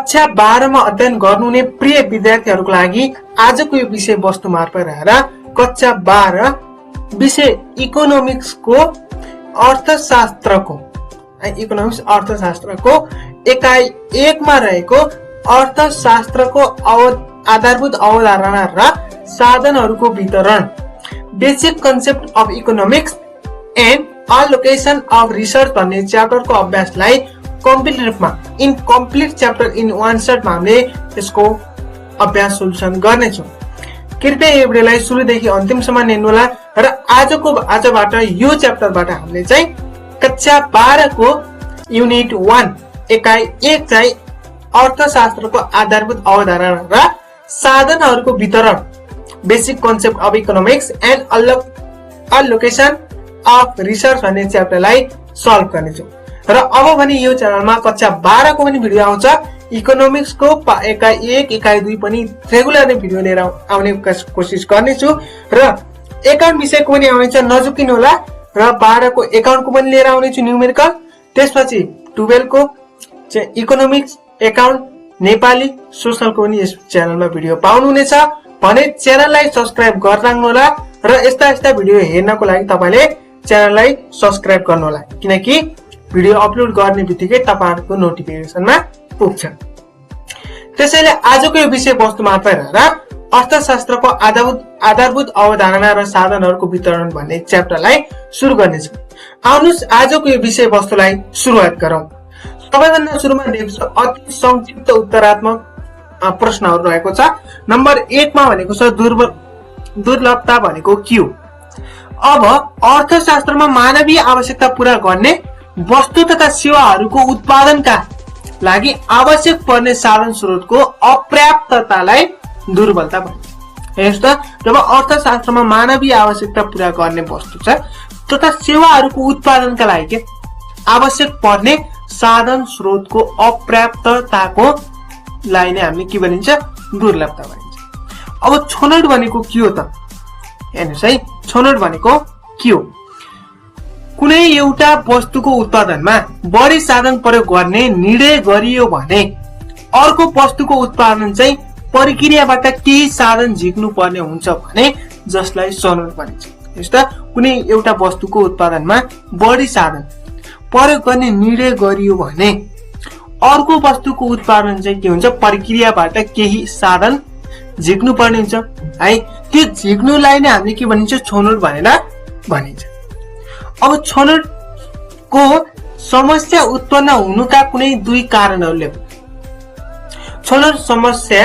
कक्षा 12 मा अध्ययन गर्नुहुने प्रिय विद्यार्थीहरूको लागि आजको यो विषय वस्तु मार्फत रहेर कक्षा 12 विषय इकोनोमिक्सको अर्थशास्त्रको एकाइ 1 मा रहेको अर्थशास्त्रको आधारभूत अवधारणा र साधनहरूको वितरण basic concept of economics and allocation of research भन्ने च्याप्टरको अभ्यासलाई कम्प्लिट रूपमा incomplete chapter in one shot हामीले यसको अभ्यास सोल्युसन गर्नेछौँ। कृपया यो भिडियोलाई सुरुदेखि अन्तिमसम्म हेर्नुहोला र आजबाट यो च्याप्टरबाट हामीले चाहिँ कक्षा 12 को युनिट 1 एकाइ 1 चाहिँ अर्थशास्त्रको आधारभूत अवधारणा र साधनहरूको वितरण basic concept of economics and allocation of research भन्ने च्याप्टरलाई सल्भ गर्नेछौँ। र अब भने यो च्यानलमा कक्षा 12 को पनि भिडियो आउँछ। इकोनोमिक्सको एकाइ 1 एकाइ 2 पनि रेगुलरली भिडियो लिएर आउने कोसिस गर्नेछु र एकाउन्ट विषयको पनि आउनेछ, नझुकिनु होला। र 12 को एकाउन्टको पनि लिएर आउनेछु न्युमेरिकल। त्यसपछि 12 को चाहिँ इकोनोमिक्स एकाउन्ट नेपाली सोशलको पनि यस च्यानलमा भिडियो पाउनुहुनेछ भने च्यानललाई सब्स्क्राइब गरिराख्नु होला र यस्ता भिडियो हेर्नको लागि तपाईले च्यानललाई सब्स्क्राइब गर्नु होला, किनकि भिडियो अपलोड गर्ने बित्तिकै तपाईहरुको नोटिफिकेसनमा पुग्छ। त्यसैले आजको यो विषय वस्तु मार्फत रहेर अर्थशास्त्रको आधारभूत अवधारणा र साधनहरूको वितरण भन्ने च्याप्टरलाई सुरु गर्नेछौँ। आउनुस् आजको यो विषय वस्तुलाई सुरुवात गरौँ। सबैभन्दा सुरुमा देख्छु अति संक्षिप्त उत्तरात्मक प्रश्नहरू रहेको छ। नम्बर 1 मा भनेको छ दुर्लभता भनेको के हो? अब अर्थशास्त्रमा मानवीय आवश्यकता पूरा गर्ने वस्तु तथा सेवाहरूको उत्पादनका लागि आवश्यक पर्ने साधन स्रोतको अपर्याप्ततालाई दुर्बलता भनिन्छ। हेर्नुस् त, जब अर्थशास्त्रमा मानवीय आवश्यकता पूरा गर्ने वस्तु छ तथा सेवाहरूको उत्पादनका लागि आवश्यक पर्ने साधन स्रोतको अपर्याप्तताको लाई नै हामीले के भनिन्छ? दुर्लभता भनिन्छ। अब छनौट भनेको के हो त? हेर्नुस् है, छनौट भनेको के हो? कुनै एउटा वस्तुको उत्पादनमा बढी साधन प्रयोग गर्ने निर्णय गरियो भने अर्को वस्तुको उत्पादन चाहिँ प्रक्रियाबाट केही साधन झिक्नु पर्ने हुन्छ भने जसलाई छनौट भनिन्छ। हेर्नुस् त, कुनै एउटा वस्तुको उत्पादनमा बढी साधन प्रयोग गर्ने निर्णय गरियो भने अर्को वस्तुको उत्पादन चाहिँ के हुन्छ? प्रक्रियाबाट केही साधन झिक्नु पर्ने हुन्छ है। त्यो झिक्नुलाई नै हामीले के भनिन्छ? छनौट भनेर भनिन्छ। अब छनौटको समस्या उत्पन्न हुनुका कुनै 2 कारणहरूले छनौट समस्या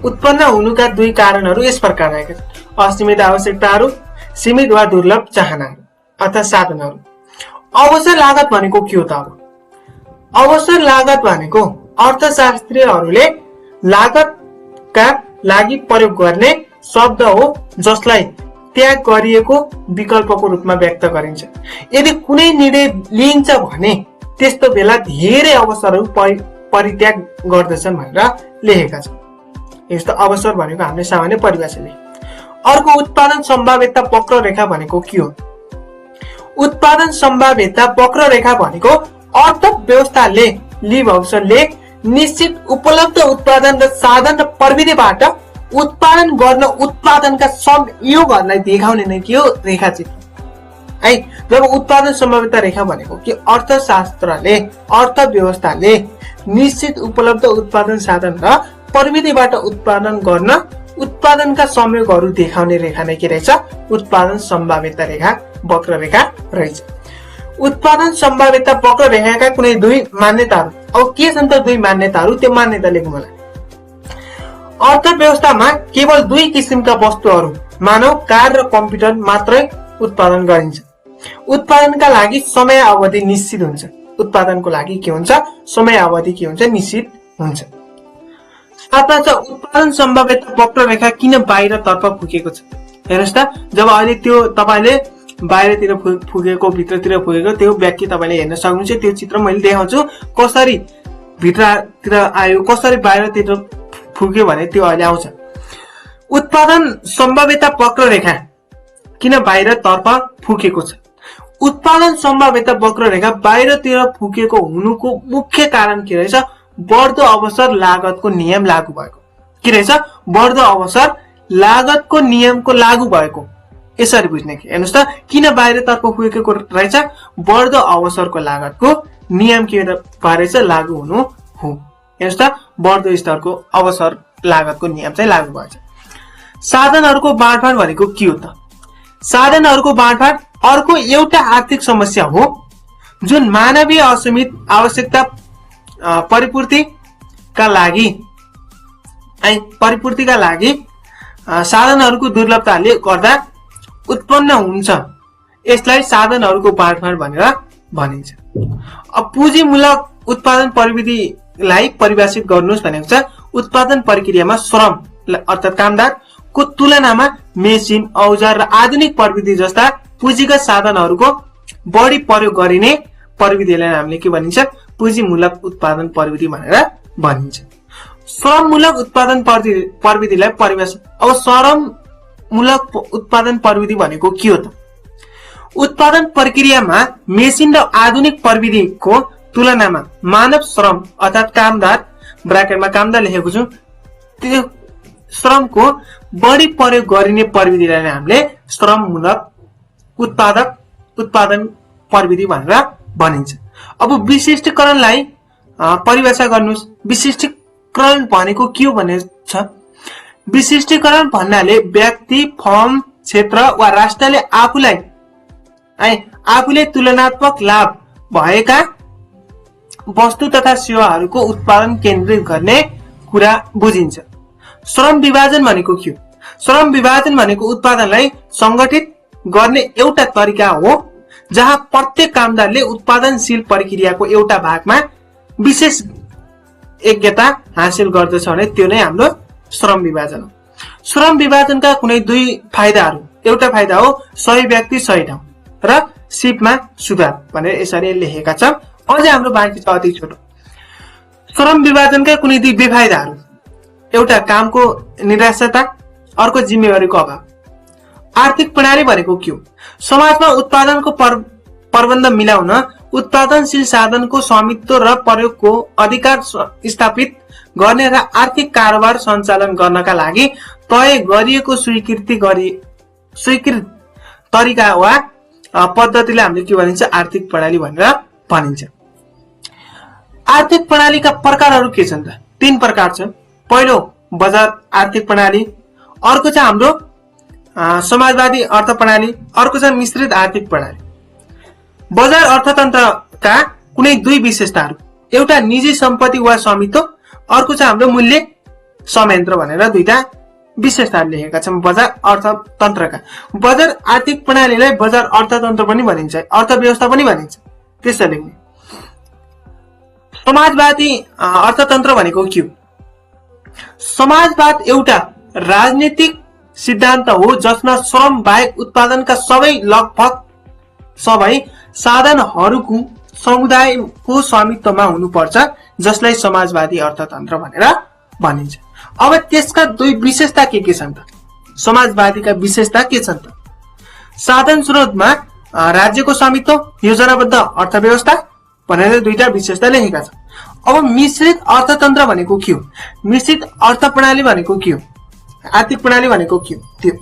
उत्पन्न हुनुका 2 कारणहरू यस प्रकार रहेका छन्। असीमित आवश्यकताहरू, सीमित वा दुर्लभ चाहनाहरू अथवा साधनहरू। अवसर लागत भनेको के हो त? अब अवसर लागत भनेको अर्थशास्त्रीहरूले लागतका लागि प्रयोग गर्ने शब्द हो जसलाई त्याग गरिएको विकल्पको रूपमा व्यक्त गरिन्छ। यदि कुनै निर्णय लिइन्छ भने त्यस्तो बेला धेरै अवसरहरू परित्याग गर्दछन् भनेर लेखेका छन्। यस्तो अवसर भनेको हामीले सामान्य परिभाषाले। अर्को उत्पादन सम्भाव्यता वक्ररेखा भनेको के हो? उत्पादन सम्भाव्यता वक्ररेखा भनेको अर्थव्यवस्थाले निश्चित उपलब्ध उत्पादन र साधन र प्रविधिबाट उत्पादन गर्न उत्पादनका संयोगहरूलाई देखाउने नै के हो? रेखाचित्र है। जब उत्पादन सम्भाव्यता रेखा भनेको कि अर्थव्यवस्थाले निश्चित उपलब्ध उत्पादन साधन र प्रविधिबाट उत्पादन गर्न उत्पादनका संयोगहरू देखाउने रेखा नै के रहेछ? उत्पादन सम्भाव्यता रेखा वक्ररेखा रहेछ। उत्पादन सम्भाव्यता वक्ररेखाका कुनै 2 मान्यताहरू। अब के छन् त 2 मान्यताहरू? त्यो मान्यता लेख्नु होला। अर्थव्यवस्थामा केवल 2 किसिमका वस्तुहरू मानव कार र कम्प्युटर मात्रै उत्पादन गरिन्छ। उत्पादनका लागि समय अवधि निश्चित हुन्छ। उत्पादनको लागि के हुन्छ? समय अवधि के हुन्छ? निश्चित हुन्छ। साथमा छ उत्पादन सम्भाव्यता वक्ररेखा किन बाहिरतर्फ फुकेको छ? हेर्नुस् त, जब अहिले त्यो तपाईले बाहिरतिर फुकेको भित्रतिर फुकेको त्यो व्याख्या तपाईले हेर्न सक्नुहुन्छ। त्यो चित्र मैले देखाउँछु कसरी भित्रतिर आयो, कसरी बाहिरतिर फुक्यो भने त्यो अहिले आउँछ। उत्पादन सम्भाव्यता वक्ररेखा किन बाहिरतर्फ फुकेको छ? उत्पादन सम्भाव्यता वक्ररेखा बाहिरतिर फुकेको हुनुको मुख्य कारण के रहेछ? बढ्दो अवसर लागतको नियम लागू भएको। के रहेछ? बढ्दो अवसर लागतको नियमको लागू भएको। यसरी बुझ्ने कि हेर्नुस् त किन बाहिरतर्फ पुगेको रहेछ? बढ्दो अवसरको लागतको नियम के भएछ? लागू हुनु हो। हेर्नुस् त बढ्दो स्तरको अवसर लागतको नियम चाहिँ लागू भएछ। साधनहरूको बाँडफाँड भनेको के हो त? साधनहरूको बाँडफाँड अर्को एउटा आर्थिक समस्या हो जुन मानवीय असीमित आवश्यकता परिपूर्तिका लागि साधनहरूको दुर्लभताले गर्दा उत्पन्न हुन्छ। यसलाई साधनहरूको बाँडफाँड भनेर भनिन्छ। अब पुँजीमूलक उत्पादन प्रविधिलाई परिभाषित गर्नुहोस् भनेको छ उत्पादन प्रक्रियामा श्रम अर्थात् कामदारको तुलनामा मेसिन, औजार र आधुनिक प्रविधि जस्ता पुँजीगत साधनहरूको बढी प्रयोग गरिने प्रविधिलाई हामीले के भनिन्छ? पुँजीमूलक उत्पादन प्रविधि भनेर भनिन्छ। श्रममूलक उत्पादन प्रविधिलाई परिभाषित। अब श्रममूलक उत्पादन प्रविधि भनेको के हो त? उत्पादन प्रक्रियामा मेसिन र आधुनिक प्रविधिको तुलनामा मानव श्रम अर्थात् कामदार, ब्राकेटमा कामदार लेखेको छु, त्यो श्रमको बढी प्रयोग गरिने प्रविधिलाई हामीले श्रममूलक उत्पादन प्रविधि भनेर भनिन्छ। अब विशिष्टीकरणलाई परिभाषा गर्नुहोस्। विशिष्टीकरण भनेको के हो भने छ? विशिष्टीकरण भन्नाले व्यक्ति, फर्म, क्षेत्र वा राष्ट्रले आफूले तुलनात्मक लाभ भएका वस्तु तथा सेवाहरूको उत्पादन केन्द्रित गर्ने कुरा बुझिन्छ। श्रम विभाजन भनेको के हो? श्रम विभाजन भनेको उत्पादनलाई संगठित गर्ने एउटा तरिका हो जहाँ प्रत्येक कामदारले उत्पादनशील प्रक्रियाको एउटा भागमा विशेष योग्यता हासिल गर्दछ भने त्यो नै हाम्रो श्रम विभाजन हो। श्रम विभाजनका कुनै दुई फाइदाहरू, एउटा फाइदा हो सही व्यक्ति सही ठाउँ र सिपमा सुधार भनेर यसरी लेखेका छन्। अझै हाम्रो बाँकी छ अति छोटो। श्रम विभाजनका कुनै दुई बेफाइदाहरू, एउटा कामको निराशता, अर्को जिम्मेवारीको अभाव। आर्थिक प्रणाली भनेको के हो? समाजमा उत्पादनको प्रबन्ध मिलाउन उत्पादनशील साधनको स्वामित्व र प्रयोगको अधिकार स्थापित गर्ने र आर्थिक कारोबार सञ्चालन गर्नका लागि तय गरिएको स्वीकृत तरिका वा पद्धतिलाई हामीले के भनिन्छ? आर्थिक प्रणाली भनेर भनिन्छ। आर्थिक प्रणालीका प्रकारहरू के छन् त? 3 प्रकार छन्। पहिलो बजार आर्थिक प्रणाली, अर्को छ हाम्रो समाजवादी अर्थ प्रणाली, अर्को छ मिश्रित आर्थिक प्रणाली। बजार अर्थतन्त्रका कुनै दुई विशेषताहरू, एउटा निजी सम्पत्ति वा स्वामित्व, अर्को छ हाम्रो मूल्य संयन्त्र भनेर दुईटा विशेषताहरू लेखेका छन् बजार अर्थतन्त्रका। बजार आर्थिक प्रणालीलाई बजार अर्थतन्त्र पनि भनिन्छ, अर्थव्यवस्था पनि भनिन्छ। त्यसैले समाजवादी अर्थतन्त्र भनेको के हो? समाजवाद एउटा राजनीतिक सिद्धान्त हो जसमा श्रम बाहेक उत्पादनका लगभग सबै साधनहरूको समुदायको स्वामित्वमा हुनुपर्छ, जसलाई समाजवादी अर्थतन्त्र भनेर भनिन्छ। अब त्यसका दुई विशेषता के छन् त? समाजवादीका विशेषता के छन् त? साधन स्रोतमा राज्यको स्वामित्व, योजनाबद्ध अर्थव्यवस्था भनेर दुईटा विशेषता लेखेका छन्। अब मिश्रित अर्थतन्त्र भनेको के हो? मिश्रित अर्थ प्रणाली भनेको के हो? आर्थिक प्रणाली भनेको के हो? त्यो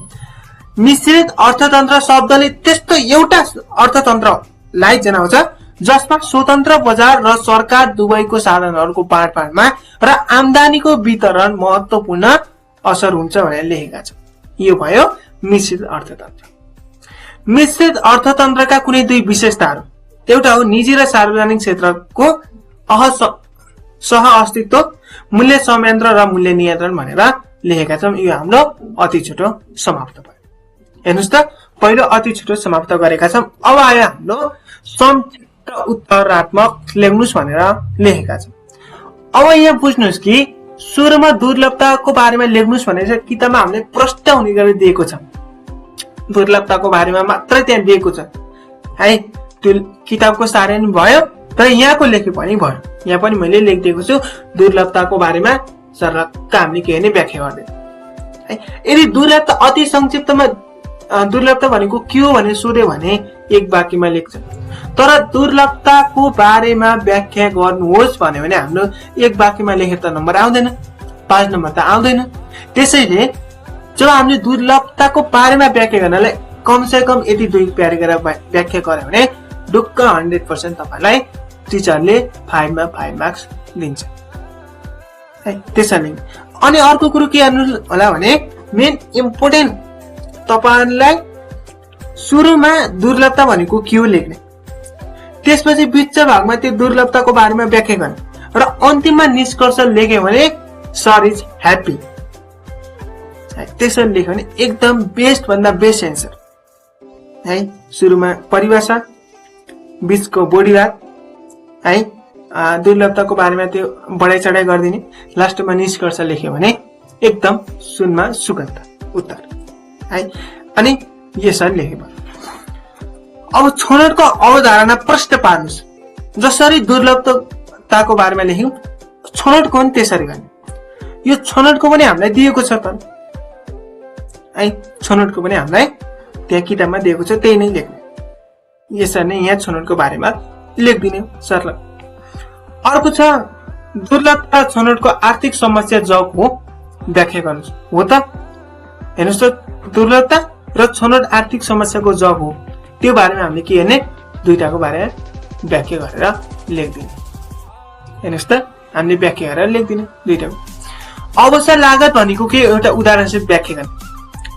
मिश्रित अर्थतन्त्र शब्दले त्यस्तो एउटा अर्थतन्त्रलाई जनाउँछ जसमा स्वतन्त्र बजार र सरकार दुवैको साधनहरूको बाँडफाँडमा र आम्दानीको वितरण महत्त्वपूर्ण असर हुन्छ भनेर लेखेका छन्। यो भयो मिश्रित अर्थतन्त्र। मिश्रित अर्थतन्त्रका कुनै दुई विशेषताहरू, एउटा हो निजी र सार्वजनिक क्षेत्रको सह अस्तित्व, मूल्य संयन्त्र र मूल्य नियन्त्रण भनेर लेखेका छौँ। यो हाम्रो अति छोटो समाप्त भयो। हेर्नुहोस् त, पहिलो अति छिटो समाप्त गरेका छौँ। अब आयो हाम्रो संक्षिप्त उत्तरात्मक लेख्नुहोस् भनेर लेखेका छौँ। अब यहाँ बुझ्नुहोस् कि सुरुमा दुर्लभताको बारेमा लेख्नुहोस् भनेर किताबमा हामीले प्रष्ट हुने गरी दिएको छ। दुर्लभताको बारेमा मात्रै त्यहाँ दिएको छ है। त्यो किताबको सारण भयो र यहाँको लेखे पनि भयो। यहाँ पनि मैले लेखिदिएको छु दुर्लभताको बारेमा सरलक्क हामीले के भने व्याख्या गर्दै है। यदि दुर्लभता अति संक्षिप्तमा दुर्लभता भनेको के हो भनेर सोध्यो भने एक वाक्यमा लेख्छ। तर दुर्लभताको बारेमा व्याख्या गर्नुहोस् भन्यो भने हाम्रो एक वाक्यमा लेखेर त नम्बर आउँदैन, 5 नम्बर त आउँदैन। त्यसैले जब हामीले दुर्लभताको बारेमा व्याख्या गर्नलाई कमसे कम यति 2 प्याराग्राफ व्याख्या गर्यो भने ढुक्क 100% तपाईलाई टिचरले 5 मा 5 मार्क्स दिन्छ है। त्यसैले अनि अर्को कुरो के गर्नु होला भने मेन इम्पोर्टेन्ट तपाईहरुलाई सुरुमा दुर्लभता भनेको के हो लेख्ने, त्यसपछि बीच भागमा त्यो दुर्लभताको बारेमा व्याख्या गर्ने र अन्तिममा निष्कर्ष लेख्यो भने सर इज ह्याप्पी। त्यसरी लेख्यो भने एकदम बेस्ट भन्दा बेस्ट एन्सर है। सुरुमा परिभाषा, बीचको बढीवाद है, दुर्लभताको बारेमा त्यो बढाइ चढाइ गरिदिने, लास्टमा निष्कर्ष लेख्यो भने एकदम सुनमा सुगन्ध उत्तर है। अनि यसरी लेख्यो। अब छनौटको अवधारणा प्रश्न पार्नुस्। जसरी दुर्लभताको बारेमा लेख्यौं छनौटको पनि त्यसरी गर्ने। यो छनौटको पनि हामीलाई दिएको छ त है, छनौटको पनि हामीलाई त्यहाँ किताबमा दिएको छ, त्यही नै लेख्ने। यसरी नै यहाँ छनौटको बारेमा लेखिदिने सरल। अर्को छ दुर्लभता छनौटको आर्थिक समस्या जग हो, व्याख्या गर्नुस्। हो त हेर्नुस् त, दुर्लभता र छनौट आर्थिक समस्याको जग हो, त्यो बारेमा हामीले के हेर्ने, दुईटाको बारेमा व्याख्या गरेर लेखिदिने। हेर्नुस् त, हामीले व्याख्या गरेर लेखिदिने दुईटाको। अवसर लागत भनेको के एउटा उदाहरणसहित व्याख्या गर्ने।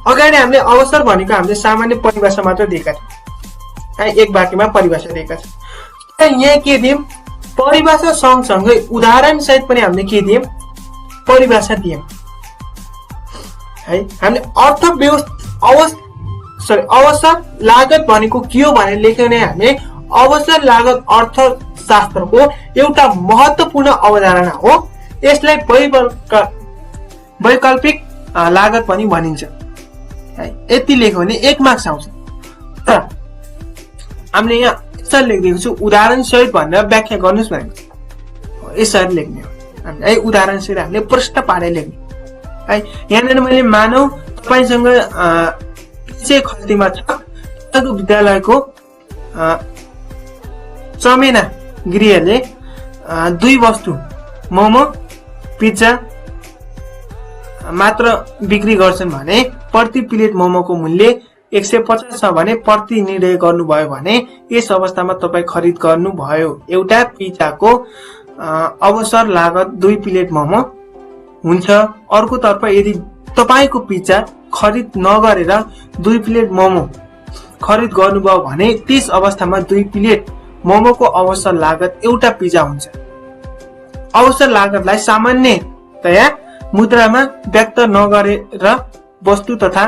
अगाडि हामीले अवसर भनेको हामीले सामान्य परिभाषा मात्र दिएका थियौँ, एक वाक्यमा परिभाषा दिएका छौँ। यहाँ के दियौँ, परिभाषा सँगसँगै उदाहरण सहित पनि हामीले के दियौँ, परिभाषा दियौँ है। हामीले अवसर लागत भनेको के हो भनेर लेख्यो भने हामीले अवसर लागत अर्थशास्त्रको एउटा महत्त्वपूर्ण अवधारणा हो। यसलाई वैकल्पिक लागत पनि भनिन्छ है। यति लेख्यो भने 1 मार्क्स आउँछ। तर हामीले यहाँ यसरी लेखिदिएको छु, उदाहरण सहित भनेर व्याख्या गर्नुस् भनेको यसरी लेख्ने हो है। उदाहरण सहित हामीले प्रश्न पारेर लेख्ने है। यहाँनिर मैले मानौ तपाईसँग खल्तीमा छ विद्यालयको चमेना गृहले 2 वस्तु मोमो पिज्जा मात्र बिक्री गर्छन् भने प्रति प्लेट मोमोको मूल्य 150 छ भने प्रति निर्णय गर्नुभयो भने यस अवस्थामा तपाई खरिद गर्नुभयो एउटा पिज्जाको अवसर लागत 2 प्लेट मोमो हुन्छ। अर्को तर्फ यदि तपाईको पिज्जा खरिद नगरेर 2 प्लेट मोमो खरिद गर्नुभयो भने त्यस अवस्थामा 2 प्लेट मोमोको अवसर लागत एउटा पिज्जा हुन्छ। अवसर लागतलाई सामान्यतया मुद्रामा व्यक्त नगरेर वस्तु तथा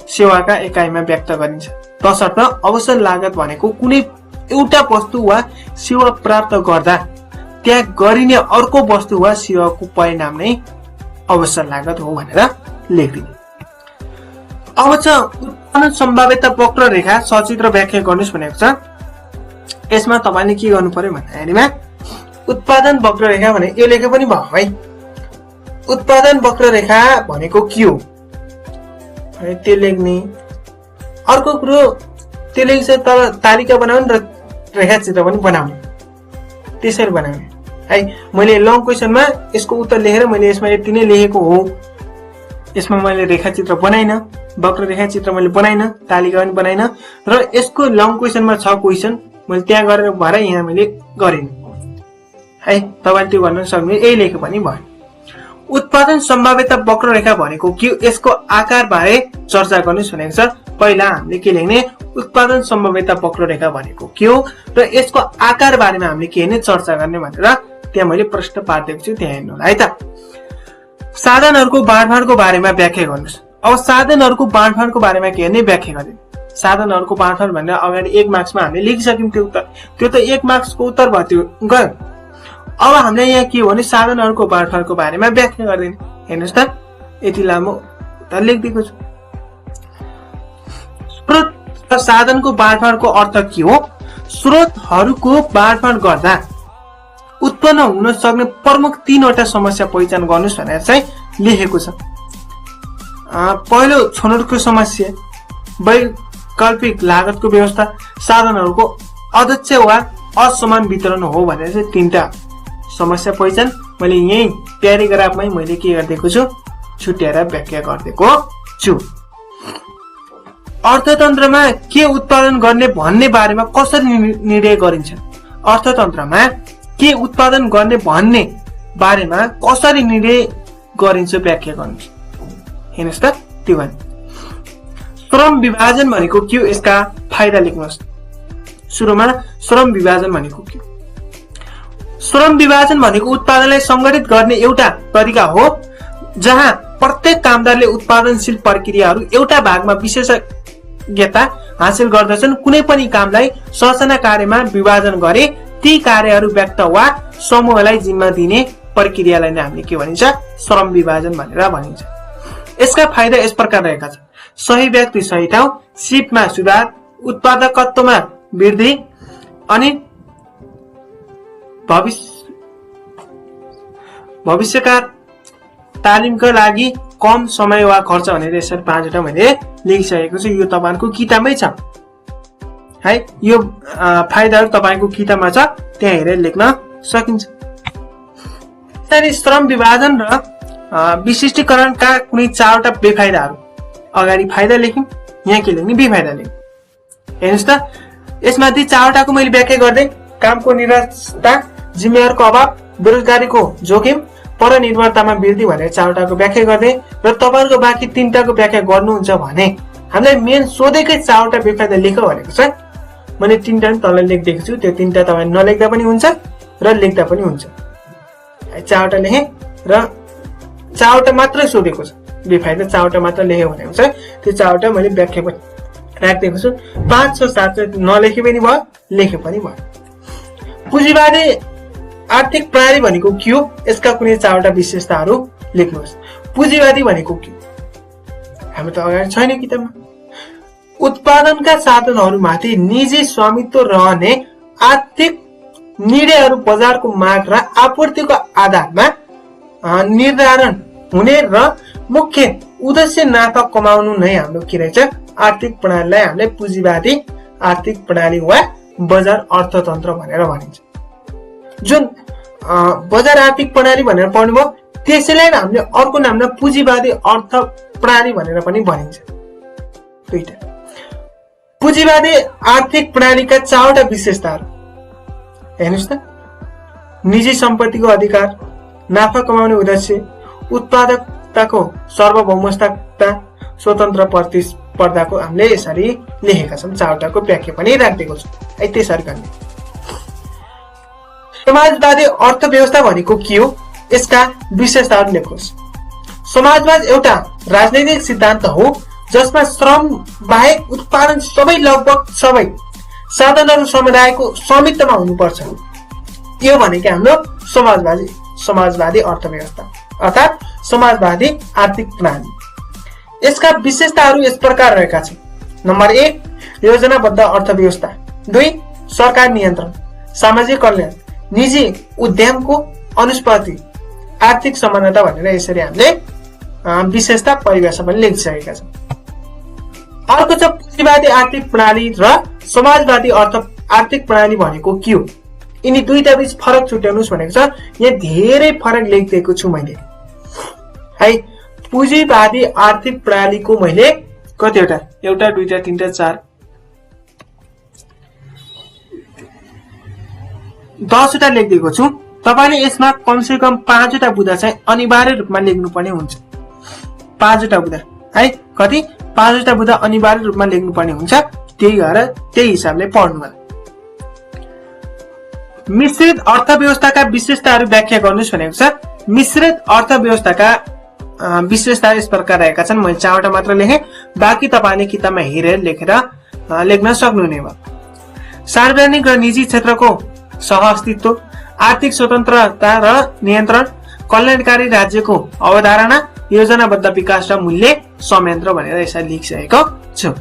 सेवाका एकाइमा व्यक्त गरिन्छ। तसर्थ अवसर लागत भनेको कुनै एउटा वस्तु वा सेवा प्राप्त गर्दा त्यहाँ गरिने अर्को वस्तु वा सेवाको परिणाम नै अवसर लागत हो भनेर लेखिदिने। अब छ उत्पादन सम्भाव्यता वक्ररेखा सचित्र व्याख्या गर्नुस् भनेको छ। यसमा तपाईले के गर्नु पर्यो भन्दाखेरिमा उत्पादन वक्ररेखा भने यो लेखे पनि भयो है। उत्पादन वक्ररेखा भनेको के हो है त्यो लेख्ने। अर्को कुरो त्यो लेख्छ तर तालिका बनाउनु र रेखाचित्र पनि बनाउनु, त्यसरी बनाउने है। मैले लङ क्वेशनमा यसको उत्तर लेखेर मैले यसमा यति नै लेखेको हो। यसमा मैले रेखाचित्र बनाइन, वक्ररेखा चित्र मैले बनाइन, तालिका पनि बनाइन र यसको लङ क्वेशनमा 6 क्वेशन मैले त्यहाँ गरेर भएर यहाँ मैले गरिन है। तपाईले त्यो गर्न सक्नु, यही लेखे पनि भयो। उत्पादन सम्भाव्यता वक्ररेखा भनेको के, यसको आकार बारे चर्चा गर्नुस् भनेको छ। पहिला हामीले के लेख्ने, उत्पादन सम्भाव्यता वक्ररेखा भनेको के हो र यसको आकार बारेमा हामीले के हेर्ने, चर्चा गर्ने भनेर त्यहाँ मैले प्रश्न पारिदिएको छु, त्यहाँ हेर्नु होला है त। साधनहरुको बाँडफाँडको बारेमा व्याख्या गर्नुस्। अब साधनहरुको बाँडफाँडको बारेमा के हेर्ने, व्याख्या गर्ने। साधनहरुको बाँडफाँड भनेर अगाडि 1 मार्क्समा हामीले लेखिसक्यौं त्यो उत्तर, त्यो त 1 मार्क्सको उत्तर भयो, त्यो गयो। अब हामीले यहाँ के हो भने साधनहरुको बाँडफाँडको बारेमा व्याख्या गर्दिने। हेर्नुस् त, यति लामो उत्तर लेखिदिएको छु। स्रोत र साधनको बाँडफाँडको अर्थ के हो, स्रोतहरुको बाँडफाँड गर्दा उत्पन्न हुन सक्ने प्रमुख 3 वटा समस्या पहिचान गर्नुस् भनेर चाहिँ लेखेको छ। पहिलो छनौटको समस्या वैकल्पिक लागतको व्यवस्था, साधनहरूको अध्यक्ष वा असमान वितरण हो भनेर चाहिँ तीनटा समस्या पहिचान मैले यही प्याराग्राफमै मैले के गरिदिएको छु, छुट्याएर व्याख्या गरिदिएको छु। अर्थतन्त्रमा के उत्पादन गर्ने भन्ने बारेमा कसरी निर्णय गरिन्छ? अर्थतन्त्रमा के उत्पादन गर्ने भन्ने बारेमा कसरी निर्णय गरिन्छ व्याख्या गर्नुहोस्। हेर्नुहोस् त त्यो भने श्रम विभाजन भनेको के हो, यसका फाइदा लेख्नुहोस्। सुरुमा श्रम विभाजन भनेको के हो? श्रम विभाजन भनेको उत्पादनलाई संगठित गर्ने एउटा तरिका हो जहाँ प्रत्येक कामदारले उत्पादनशील प्रक्रियाहरू एउटा भागमा विशेषज्ञता हासिल गर्दछन्। कुनै पनि कामलाई संरचना कार्यमा विभाजन गरे ती कार्यहरू व्यक्त वा समूहलाई जिम्मा दिने प्रक्रियालाई नै हामीले के भनिन्छ, श्रम विभाजन भनेर भनिन्छ। यसका फाइदा यस प्रकार रहेका छन्। सही व्यक्ति सही ठाउँ, सिपमा सुधार, उत्पादकत्वमा वृद्धि अनि भविष्यका तालिमका लागि कम समय वा खर्च भनेर यसरी 5वटा मैले लेखिसकेको छु। यो तपाईहरुको किताबमै छ है, यो फाइदाहरू तपाईको किताबमा छ, त्यहाँ हेरेर लेख्न सकिन्छ। त्यसरी श्रम विभाजन र विशिष्टीकरणका कुनै 4वटा बेफाइदाहरू, अगाडि फाइदा लेख्यौं, यहाँ के लेख्ने, बेफाइदा लेख्यौं। हेर्नुस् त, यसमा ती 4वटाको मैले व्याख्या गर्दै कामको निरन्तरता, जिम्मेवारको अभाव, बेरोजगारीको जोखिम, परनिर्भरतामा वृद्धि भनेर 4वटाको व्याख्या गर्दै र तपाईहरुको बाँकी 3टाको व्याख्या गर्नुहुन्छ भने हामीलाई मेन सोधेकै 4वटा बेफाइदा लेख भनेको छ। मैले 3टा तल लेखिदिएको छु, त्यो 3टा तपाईले नलेख्दा पनि हुन्छ र लेख्दा पनि हुन्छ। 4वटा लेखेँ र 4वटा मात्रै सोधेको छ, बेफाइदा 4वटा मात्र लेख्यो भनेको छ। त्यो 4वटा मैले व्याख्या पनि राखिदिएको छु। 5, 6, 7 नलेखे पनि भयो, लेखे पनि भयो। पुँजीवादी आर्थिक प्रणाली भनेको के हो, यसका कुनै 4वटा विशेषताहरू लेख्नुहोस्। पुँजीवादी भनेको के हो, हाम्रो त अगाडि छैन किताबमा। उत्पादनका साधनहरूमाथि निजी स्वामित्व रहने आर्थिक निर्णयहरू बजारको माग र आपूर्तिको आधारमा निर्धारण हुने र मुख्य उद्देश्य नाफा कमाउनु नै हाम्रो के रहेछ, आर्थिक प्रणालीलाई हामीले पुँजीवादी आर्थिक प्रणाली वा बजार अर्थतन्त्र भनेर भनिन्छ। जुन बजार आर्थिक प्रणाली भनेर पढ्नुभयो त्यसैलाई हामीले अर्को नाममा पुँजीवादी अर्थ प्रणाली भनेर पनि भनिन्छ। दुईटा पुँजीवादी आर्थिक प्रणालीका 4वटा विशेषताहरू हेर्नुस् त, निजी सम्पत्तिको अधिकार, नाफा कमाउने उद्देश्य, उत्पादकताको सार्वभौमता, स्वतन्त्र प्रतिस्पर्धाको हामीले यसरी लेखेका छौँ। 4वटाको व्याख्या पनि राखिदिएको छु। त्यसरी गर्ने समाजवादी अर्थव्यवस्था भनेको के हो, यसका विशेषताहरू लेख्नुहोस्। समाजवाद एउटा राजनैतिक सिद्धान्त हो जसमा श्रम बाहेक उत्पादन लगभग सबै साधनहरू समुदायको स्वामित्वमा हुनुपर्छ। यो भनेको हाम्रो समाजवादी अर्थव्यवस्था अर्थात् समाजवादी आर्थिक प्रणाली। यसका विशेषताहरू यस प्रकार रहेका छन्। नम्बर 1 योजनाबद्ध अर्थव्यवस्था, 2 सरकार नियन्त्रण, सामाजिक कल्याण, निजी उद्यमको अनुस्पर्धी, आर्थिक समानता भनेर यसरी हामीले विशेषता परिभाषा पनि लेखिसकेका छौँ। अर्को छ पुँजीवादी आर्थिक प्रणाली र समाजवादी आर्थिक प्रणाली भनेको के हो, यिनी दुईटा बीच फरक छुट्याउनुस् भनेको छ। यहाँ धेरै फरक लेखिदिएको छु मैले है। पुँजीवादी आर्थिक प्रणालीको मैले कतिवटा, 1, 2, 3, 4, 10वटा लेखिदिएको छु। तपाईले यसमा कमसे कम 5वटा बुँदा चाहिँ अनिवार्य रूपमा लेख्नुपर्ने हुन्छ। 5वटा बुँदा है, कति 5वटा बुँदा अनिवार्य रूपमा लेख्नुपर्ने हुन्छ। त्यही गरेर त्यही हिसाबले पढ्नु होला। मिश्रित अर्थव्यवस्थाका विशेषताहरू व्याख्या गर्नुस् भनेको छ। मिश्रित अर्थव्यवस्थाका विशेषता यस प्रकार रहेका छन्। मैले 4वटा मात्र लेखेँ, बाँकी तपाईले किताबमा हेरेर लेख्न सक्नुहुने भयो। सार्वजनिक र निजी क्षेत्रको सहअस्तित्व, आर्थिक स्वतन्त्रता र नियन्त्रण, कल्याणकारी राज्यको अवधारणा, योजनाबद्ध विकास र मूल्य संयन्त्र भनेर यसरी लेखिसकेको छु।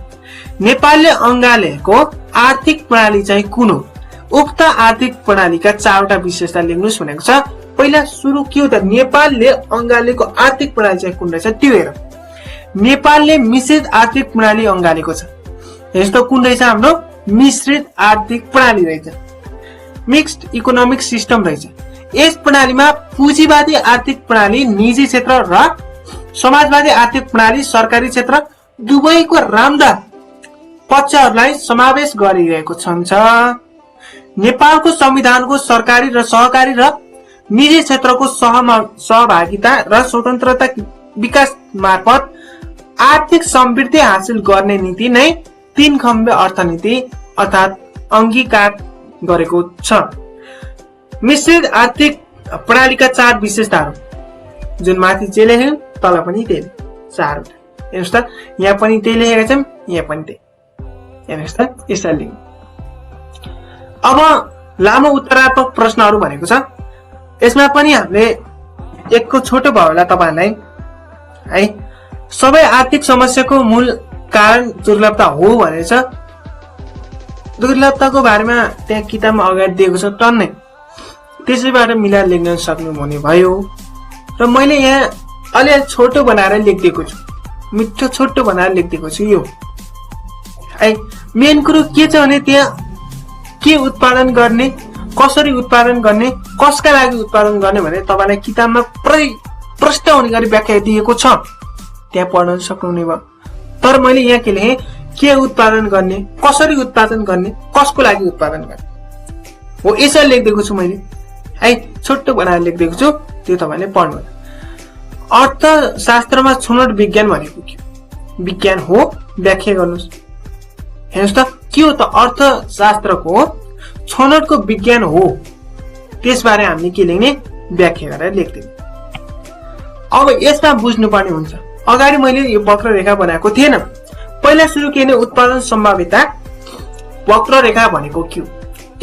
नेपालले अँगालेको आर्थिक प्रणाली चाहिँ कुन हो? उक्त आर्थिक प्रणालीका 4वटा विशेषता लेख्नुस् भनेको छ। पहिला सुरु के हो त, नेपालले अँगालेको आर्थिक प्रणाली चाहिँ कुन रहेछ त्यो हेरौँ। नेपालले मिश्रित आर्थिक प्रणाली अँगालेको छ। यस्तो कुन रहेछ हाम्रो मिश्रित आर्थिक प्रणाली रहेछ, मिक्स्ड इकोनोमिक सिस्टम रहेछ। यस प्रणालीमा पुँजीवादी आर्थिक प्रणाली, निजी क्षेत्र र समाजवादी आर्थिक प्रणाली, सरकारी क्षेत्र दुवैको राम्रा पक्षहरूलाई समावेश गरिरहेको छ। नेपालको संविधानको सरकारी र सहकारी र निजी क्षेत्रको सहभागिता र स्वतन्त्रता विकास मार्फत आर्थिक समृद्धि हासिल गर्ने नीति नै 3 खम्बे अर्थनीति अर्थात् अंगीकार गरेको छ। मिश्रित आर्थिक प्रणालीका 4 विशेषताहरू, जुन माथि जे लेख्यो तल पनि त्यही 4वटा। हेर्नुस् त, यहाँ पनि त्यही लेखेका छौँ, यहाँ पनि त्यही। हेर्नुस् त, यसरी लेख्नु। अब लामो उत्तरात्मक प्रश्नहरू भनेको छ। यसमा पनि हामीले एकको छोटो भयो होला तपाईहरुलाई है। सबै आर्थिक समस्याको मूल कारण दुर्लभता हो भनेको छ। दुर्लभताको बारेमा त्यहाँ किताबमा अगाडि दिएको छ टन्नै, त्यसैबाट मिलाएर लेख्न सक्नु भने भयो। र मैले यहाँ अलि छोटो बनाएर लेखिदिएको छु, मिठो छोटो बनाएर लेखिदिएको छु। यो है मेन कुरो के छ भने त्यहाँ के उत्पादन गर्ने, कसरी उत्पादन गर्ने, कसका लागि उत्पादन गर्ने भने तपाईलाई किताबमा प्रष्ट हुने गरी व्याख्या दिएको छ, त्यहाँ पढ्न सक्नुहुने भयो। तर मैले यहाँ के लेखेँ, के उत्पादन गर्ने, कसरी उत्पादन गर्ने, कसको लागि उत्पादन गर्ने हो, यसरी लेखिदिएको छु मैले है। छोटो बनाएर लेखिदिएको छु, त्यो तपाईले पढ्नु। अर्थशास्त्रमा छनौट विज्ञान भनेको के विज्ञान हो, व्याख्या गर्नुस्। हेर्नुस् त, के हो त अर्थशास्त्रको छनौटको विज्ञान हो, त्यसबारे हामीले के लेख्ने, व्याख्या गरेर लेख्दिने। अब यसमा बुझ्नुपर्ने हुन्छ, अगाडि मैले यो वक्ररेखा बनाएको थिएन। पहिला सुरु के उत्पादन सम्भाव्यता वक्ररेखा भनेको के हो,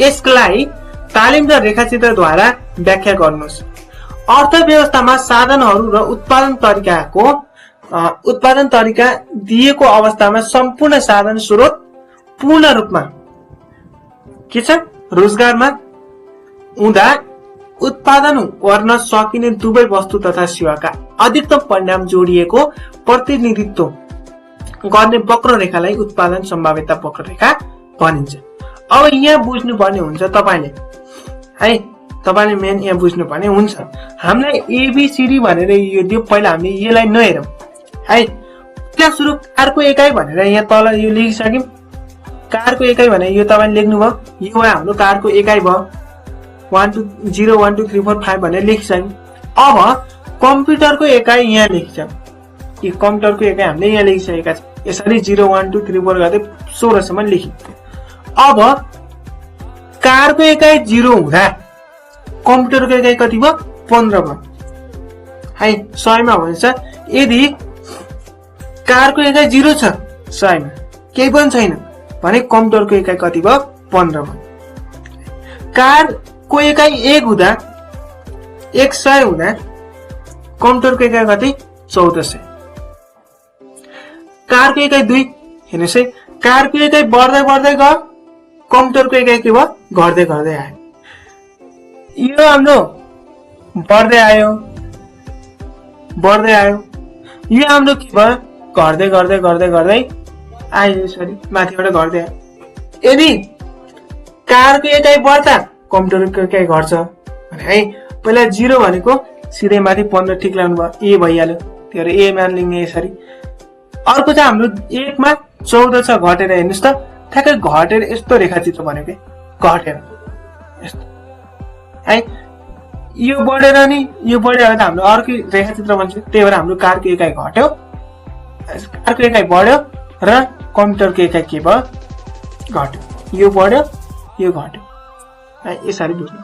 यसलाई तालिम र रेखाचित्रद्वारा व्याख्या गर्नुहोस्। अर्थव्यवस्थामा साधनहरू र उत्पादन तरिका दिएको अवस्थामा सम्पूर्ण साधन स्रोत पूर्ण रूपमा के छ, रोजगारमा हुँदा उत्पादन गर्न सकिने दुवै वस्तु तथा सेवाका अधिकतम परिणाम जोडिएको प्रतिनिधित्व गर्ने वक्ररेखालाई उत्पादन सम्भाव्यता वक्ररेखा भनिन्छ। अब यहाँ बुझ्नुपर्ने हुन्छ तपाईले है, तपाईले मेन यहाँ बुझ्नुपर्ने हुन्छ। हामीलाई एबीसीडी भनेर यो दियो, पहिला हामीले यसलाई नहेरौँ है। त्यहाँ सुरु कारको एकाइ भनेर यहाँ तल यो लेखिसक्यौं। कारको एकाइ भने यो तपाईले लेख्नुभयो, यो हाम्रो कारको एकाइ भयो। 1 2 0 1 2 3 4 5 भनेर लेखिसक्यौं। अब कम्प्युटरको एकाइ यहाँ लेखिसक्यौं, यो कम्प्युटरको एकाइ हामीले यहाँ लेखिसकेका छौँ। यसरी 0 1 2 3 4 गर्दै 16 सम्म लेख्यौं। अब कारको एकाइ 0 हुँदा कम्प्युटरको एकाइ कति भयो, 15 भयो है। 100 मा भन्छ, यदि कारको एकाइ 0 छ, 100 मा केही पनि छैन भने कम्प्युटरको एकाइ कति भयो, 15 भयो। कारको एकाइ 1 हुँदा 100 हुँदा कम्प्युटरको एकाइ कति, 1400। कारको एकाइ 2, हेर्नुस् है, कारको एकाइ बढ्दै बढ्दै गयो, कम्प्युटरको एकाइ के भयो, घट्दै घट्दै आयो। यो हाम्रो बढ्दै आयो बढ्दै आयो, यो हाम्रो के भयो, घट्दै घट्दै घट्दै घट्दै आयो। सरी, माथिबाट घट्दै आयो। यदि कारको एकाइ बढ्दा कम्प्युटरको एकाइ घट्छ भने है, पहिला 0 भनेको सिधै माथि 15 ठिक लाग्नु भयो, ए भइहाल्यो। त्यो भएर ए मान लिने यसरी। अर्को चाहिँ हाम्रो 1 मा 14 छ, घटेर हेर्नुस् त, ठ्याक्कै घटेर यस्तो रेखाचित्र भनेको घटेर यस्तो है। यो बढेर नि यो बढ्यो भने हाम्रो अर्को रेखाचित्र बन्छ। त्यही भएर हाम्रो कारको एकाइ घट्यो, कारको एकाइ बढ्यो र कम्प्युटरको एकाइ के भयो, घट्यो। यो बढ्यो, यो घट्यो है, यसरी बुझ्नु।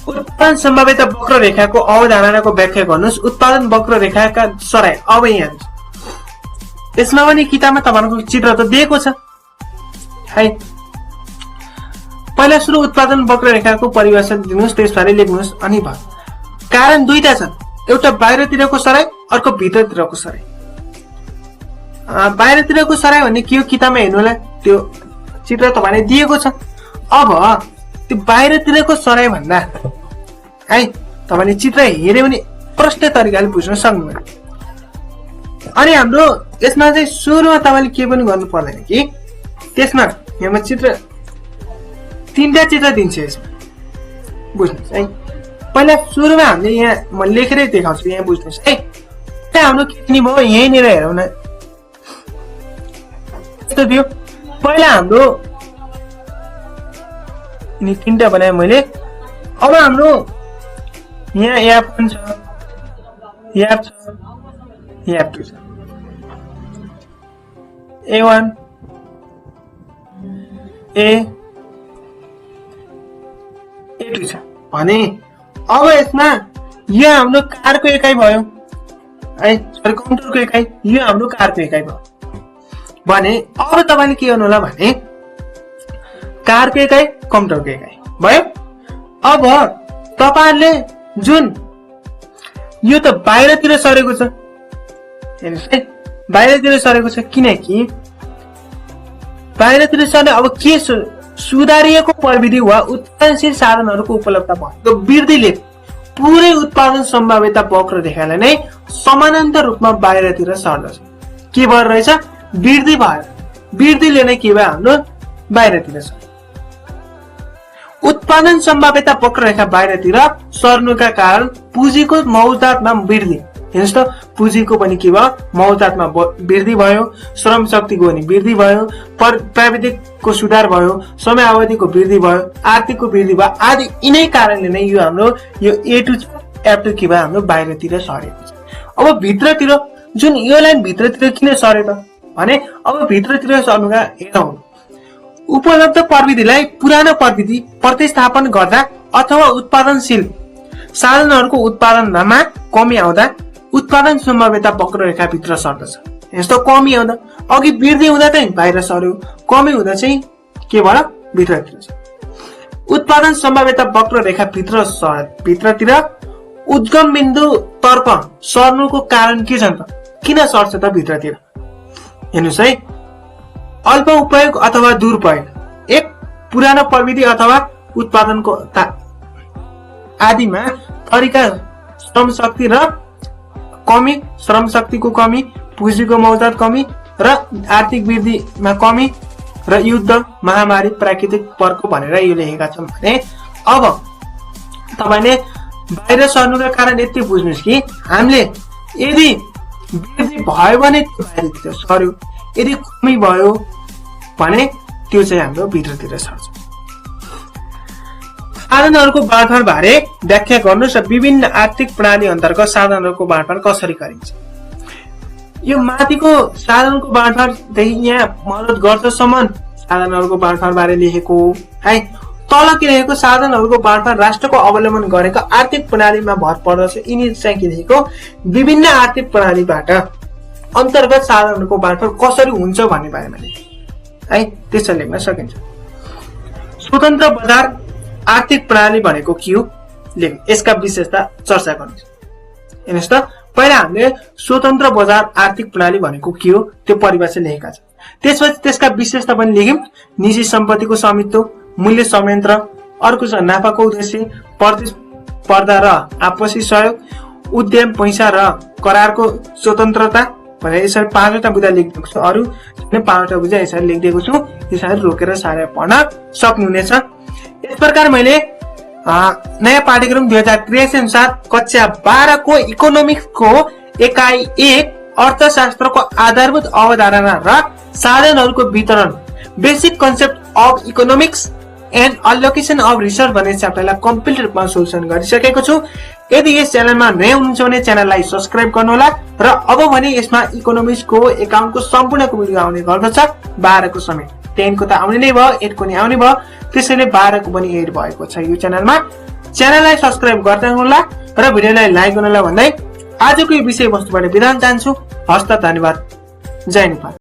उत्पादन सम्भाव्यता वक्ररेखाको अवधारणाको व्याख्या गर्नुहोस्। उत्पादन वक्ररेखाका सराय अब यहाँ यसमा पनि किताबमा तपाईहरुको चित्र त दिएको छ है। पहिला सुरु उत्पादन वक्ररेखाको परिभाषा दिनुस्, त्यसबारे लेख्नुस् अनि भयो। कारण दुईटा छन्, एउटा बाहिरतिरको सराय, अर्को भित्रतिरको सराय। बाहिरतिरको सराय भन्ने के हो, किताबमा हेर्नु होला, त्यो चित्र तपाईलाई दिएको छ। अब त्यो बाहिरतिरको सराय भन्दा है तपाईले चित्र हेर्यो भने प्रष्ट तरिकाले बुझ्न सक्नुहुन्छ। अनि हाम्रो यसमा चाहिँ सुरुमा तपाईले के पनि गर्नु पर्दैन कि त्यसमा यहाँ चित्र तीनटा चित्र दिन्छु यसमा बुझ्नुस् है। पहिला सुरुमा हामीले यहाँ म लेखेरै देखाउँछु यहाँ बुझ्नुस् है। हाम्रो के भयो यहीँनिर हेरौँ न यस्तो थियो। पहिला हाम्रो यिनी तीनटा बनाएँ मैले। अब हाम्रो यहाँ एप पनि छ, एप छ, एप 2 छ, A1 A2 छ भने अब यसमा यो हाम्रो कारको एकाइ भयो है, सरी कम्प्युटरको एकाइ, यो हाम्रो कारको एकाइ भयो भने अब तपाईले के गर्नु होला भने कारको एकाइ कम्प्युटरको एकाइ भयो। अब तपाईहरुले जुन यो त बाहिरतिर सरेको छ हेर्नुस् है, बाहिरतिर सरेको छ किनकि बाहिरतिर सर्ने अब के सुधारिएको प्रविधि वा उत्पादनशील साधनहरूको उपलब्धता भएको वृद्धिले पुरै उत्पादन सम्भाव्यता वक्र रेखालाई नै समानान्तर रूपमा बाहिरतिर सर्दछ। के भएर रहेछ वृद्धि भयो, वृद्धिले नै के भयो हाम्रो बाहिरतिर सर्छ। उत्पादन सम्भाव्यता वक्र रेखा बाहिरतिर सर्नुका कारण पुँजीको मौजदातमा वृद्धि, हेर्नुस् त पुँजीको पनि के भयो मौजदातमा वृद्धि भयो, श्रम शक्तिको पनि वृद्धि भयो, प्राविधिकको सुधार भयो, समयावधिको वृद्धि भयो, आर्थिकको वृद्धि भयो आदि यिनै कारणले नै यो हाम्रो यो A2 F2 के भयो हाम्रो बाहिरतिर सरेको छ। अब भित्रतिर जुन यो लाइन भित्रतिर किन सरे त भने अब भित्रतिर सर्नुका हेरौँ उपलब्ध प्रविधिलाई पुरानो प्रविधि प्रतिस्थापन गर्दा अथवा उत्पादनशील साधनहरूको उत्पादनमा कमी आउँदा उत्पादन सम्भाव्यता वक्र रेखा भित्र सर्दछ। यस्तो कमी आउँदा अघि वृद्धि हुँदा चाहिँ बाहिर सर्यो, कमी हुँदा चाहिँ के भयो भित्रतिर छ। उत्पादन सम्भाव्यता वक्र रेखा भित्रतिर उद्गम बिन्दु तर्फ सर्नुको कारण के छ त, किन सर्छ त भित्रतिर हेर्नुस् है। अल्प उपयोग अथवा दुरुपयोग, एक पुरानो प्रविधि अथवा उत्पादनको आदिमा तरिका श्रम शक्ति र कमी, श्रम शक्तिको कमी, पुँजीको मौजदात कमी र आर्थिक वृद्धिमा कमी र युद्ध महामारी प्राकृतिक प्रकोप भनेर यो लेखेका छौं भने अब तपाईले बाहिर सर्नुका कारण यति बुझ्नुस् कि हामीले यदि वृद्धि भयो भने बाहिरतिर सर्यो, यदि कमी भयो भने त्यो चाहिँ हाम्रो भित्रतिर सर्छ। साधनहरूको बाँडफाँड बारे व्याख्या गर्नुस् र विभिन्न आर्थिक प्रणाली अन्तर्गत साधनहरूको बाँडफाँड कसरी गरिन्छ। यो माथिको साधनको बाँडफाँडदेखि यहाँ मद्दत गर्छसम्म साधनहरूको बाँडफाँड बारे लेखेको है। तल के लेखेको साधनहरूको बाँडफाँड राष्ट्रको अवलम्बन गरेको आर्थिक प्रणालीमा भर पर्दछ। यिनी चाहिँ के लेखेको विभिन्न आर्थिक प्रणालीबाट अन्तर्गत साधनहरूको बाँडफाँड कसरी हुन्छ भन्ने बारेमा लेखे है, त्यसरी लेख्न सकिन्छ। स्वतन्त्र बजार आर्थिक प्रणाली भनेको के हो लेख्नु, यसका विशेषता चर्चा गर्नुस्। हेर्नुस् त पहिला हामीले स्वतन्त्र बजार आर्थिक प्रणाली भनेको के हो त्यो परिभाषा लेखेका छौं। त्यसपछि त्यसका विशेषता पनि लेख्यौं। निजी सम्पत्तिको स्वामित्व, मूल्य संयन्त्र, अर्को छ नाफाको उद्देश्य, प्रतिस्पर्धा र आपसी सहयोग, उद्यम, पैसा र करारको स्वतन्त्रता भनेर यसरी पाँचवटा बुँदा लेखिदिएको छु। अरु पाँचवटा बुँदा यसरी लेखिदिएको छु, यसरी रोकेर सारे पढ्न सक्नुहुनेछ। यस प्रकार मैले नयाँ पाठ्यक्रम 2083 अनुसार कक्षा 12 को इकोनोमिक्सको एकाइ 1 अर्थशास्त्रको आधारभूत अवधारणा र साधनहरूको वितरण basic concept of economics and allocation of research भन्ने च्याप्टरलाई कम्प्लिट रूपमा सोल्युसन गरिसकेको छु। यदि यस च्यानलमा नयाँ हुनुहुन्छ भने च्यानललाई सब्स्क्राइब गर्नुहोला र अब भने यसमा इकोनोमिक्सको एकाउन्टको सम्पूर्णको भिडियो आउने गर्दछ। 12 को समेत 10 को त आउने नै भयो, 8 को नि आउने भयो, त्यसैले 12 को पनि एड भएको छ यो च्यानलमा। च्यानललाई सब्स्क्राइब गर्दै हुनुहोला र भिडियोलाई लाइक गर्नुहोला भन्दै आजको यो विषयवस्तुबाट बिदा चाहन्छु। हस्त धन्यवाद। जय नेपाल।